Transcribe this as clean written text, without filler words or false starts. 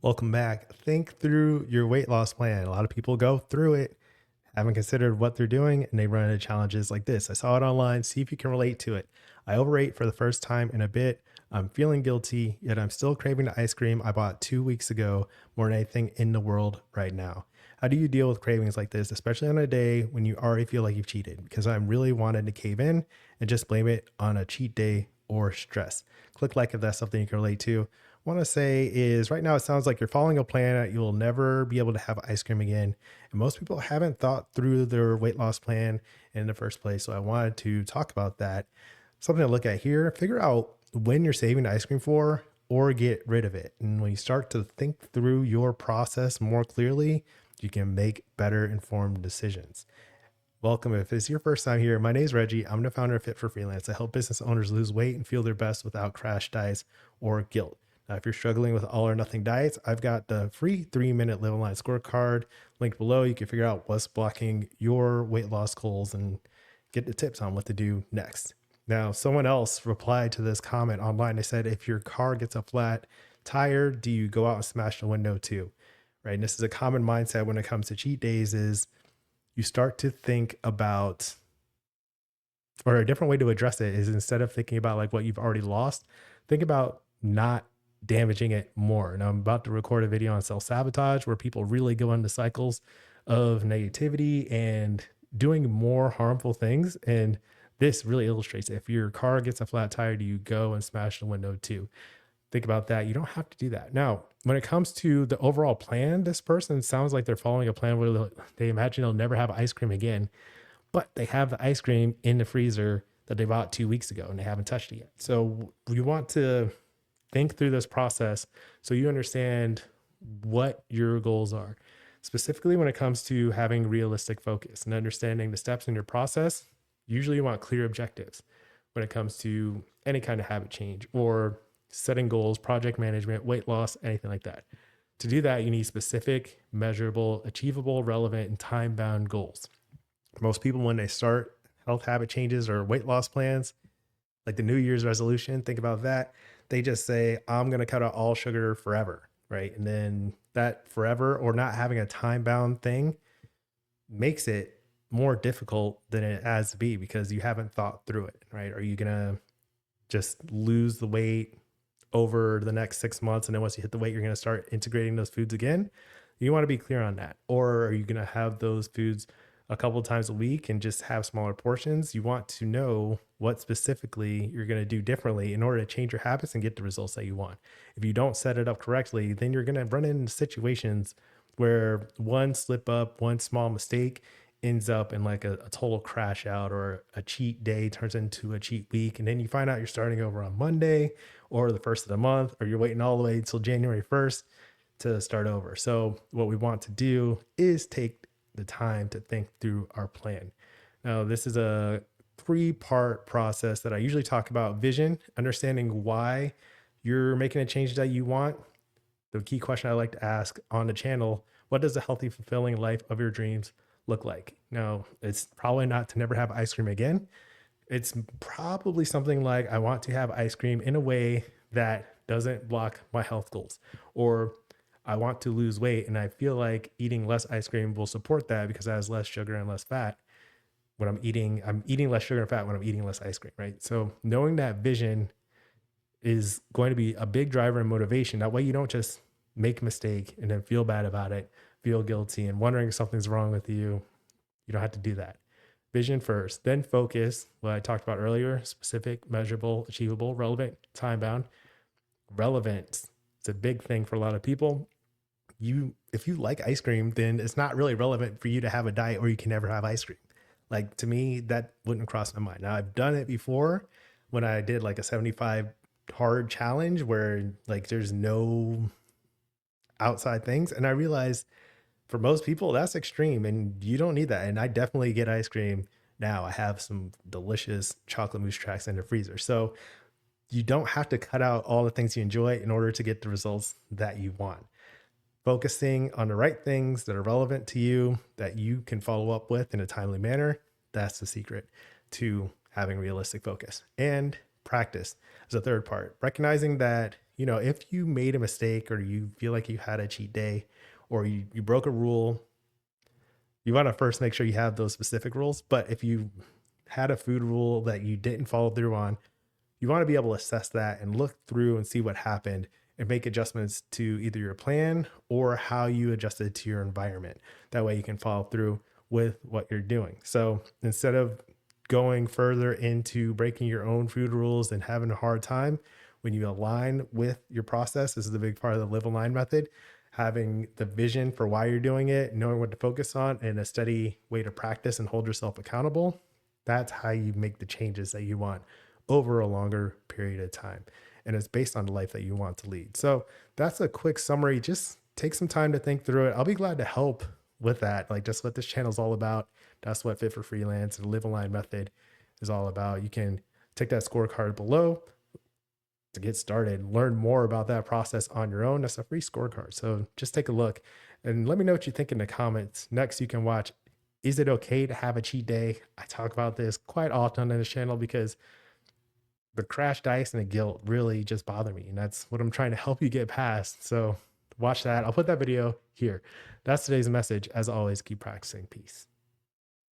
Welcome back. Think through your weight loss plan. A lot of people go through it, haven't considered what they're doing, and they run into challenges like this. I saw it online. See if you can relate to it. I overate for the first time in a bit. I'm feeling guilty, yet I'm still craving the ice cream I bought 2 weeks ago more than anything in the world right now. How do you deal with cravings like this, especially on a day when you already feel like you've cheated? Because I'm really wanting to cave in and just blame it on a cheat day or stress. Click like if that's something you can relate to. Want to say is right now it sounds like you're following a plan that you'll never be able to have ice cream again, and most people haven't thought through their weight loss plan in the first place. So I wanted to talk about that. Something to look at here. Figure out when you're saving the ice cream for, or get rid of it. And when you start to think through your process more clearly, you can make better informed decisions. Welcome. If it's your first time here, my name is Reggie. I'm the founder of Fit for Freelance. I help business owners lose weight and feel their best without crash diets or guilt. Now, if you're struggling with all or nothing diets, I've got the free 3-minute Live Online scorecard linked below. You can figure out what's blocking your weight loss goals and get the tips on what to do next. Now, someone else replied to this comment online. They said, if your car gets a flat tire, do you go out and smash the window too? Right. And this is a common mindset when it comes to cheat days is you start to think about, or a different way to address it is instead of thinking about like what you've already lost, think about not damaging it more. And I'm about to record a video on self-sabotage where people really go into cycles of negativity and doing more harmful things. And this really illustrates it. If your car gets a flat tire, do you go and smash the window too? Think about that. You don't have to do that. Now, when it comes to the overall plan, this person sounds like they're following a plan where they imagine they'll never have ice cream again, but they have the ice cream in the freezer that they bought 2 weeks ago and they haven't touched it yet. So we want to think through this process so you understand what your goals are, specifically when it comes to having realistic focus and understanding the steps in your process. Usually you want clear objectives when it comes to any kind of habit change or setting goals, project management, weight loss, anything like that. To do that, you need specific, measurable, achievable, relevant, and time-bound goals. Most people, when they start health habit changes or weight loss plans, like the New Year's resolution, think about that. They just say, I'm going to cut out all sugar forever, right? And then that forever or not having a time-bound thing makes it more difficult than it has to be because you haven't thought through it, right? Are you going to just lose the weight over the next 6 months, and then once you hit the weight, you're going to start integrating those foods again? You want to be clear on that. Or are you going to have those foods a couple of times a week and just have smaller portions? You want to know what specifically you're going to do differently in order to change your habits and get the results that you want. If you don't set it up correctly, then you're going to run into situations where one slip up, one small mistake ends up in like a total crash out, or a cheat day turns into a cheat week. And then you find out you're starting over on Monday or the first of the month, or you're waiting all the way until January 1st to start over. So what we want to do is take the time to think through our plan. Now, this is a 3-part process that I usually talk about: vision, understanding why you're making a change that you want. The key question I like to ask on the channel: what does a healthy, fulfilling life of your dreams look like? Now, it's probably not to never have ice cream again. It's probably something like, I want to have ice cream in a way that doesn't block my health goals, or I want to lose weight and I feel like eating less ice cream will support that because it has less sugar and less fat. When I'm eating less sugar and fat when I'm eating less ice cream, right? So knowing that vision is going to be a big driver and motivation. That way you don't just make a mistake and then feel bad about it, feel guilty and wondering if something's wrong with you. You don't have to do that. Vision first, then focus, what I talked about earlier: specific, measurable, achievable, relevant, time bound. Relevance, it's a big thing for a lot of people. If you like ice cream, then it's not really relevant for you to have a diet or you can never have ice cream. Like, to me, that wouldn't cross my mind. Now, I've done it before when I did like a 75 hard challenge where like there's no outside things, and I realized for most people that's extreme and you don't need that. And I definitely get ice cream now. I have some delicious chocolate mousse tracks in the freezer. So you don't have to cut out all the things you enjoy in order to get the results that you want. Focusing on the right things that are relevant to you, that you can follow up with in a timely manner, that's the secret to having realistic focus. And practice is a third part. Recognizing that, if you made a mistake or you feel like you had a cheat day or you broke a rule, you want to first make sure you have those specific rules. But if you had a food rule that you didn't follow through on, you want to be able to assess that and look through and see what happened and make adjustments to either your plan or how you adjusted to your environment. That way you can follow through with what you're doing. So instead of going further into breaking your own food rules and having a hard time, when you align with your process, this is a big part of the live align method, having the vision for why you're doing it, knowing what to focus on, and a steady way to practice and hold yourself accountable. That's how you make the changes that you want over a longer period of time. And it's based on the life that you want to lead. So that's a quick summary. Just take some time to think through it. I'll be glad to help with that. Like, just what this channel is all about. That's what Fit for Freelance and Live Align method is all about. You can take that scorecard below to get started, learn more about that process on your own. That's a free scorecard. So just take a look and let me know what you think in the comments. Next, you can watch, is it okay to have a cheat day? I talk about this quite often on this channel because the crash dice and the guilt really just bother me. And that's what I'm trying to help you get past. So watch that. I'll put that video here. That's today's message. As always, keep practicing. Peace.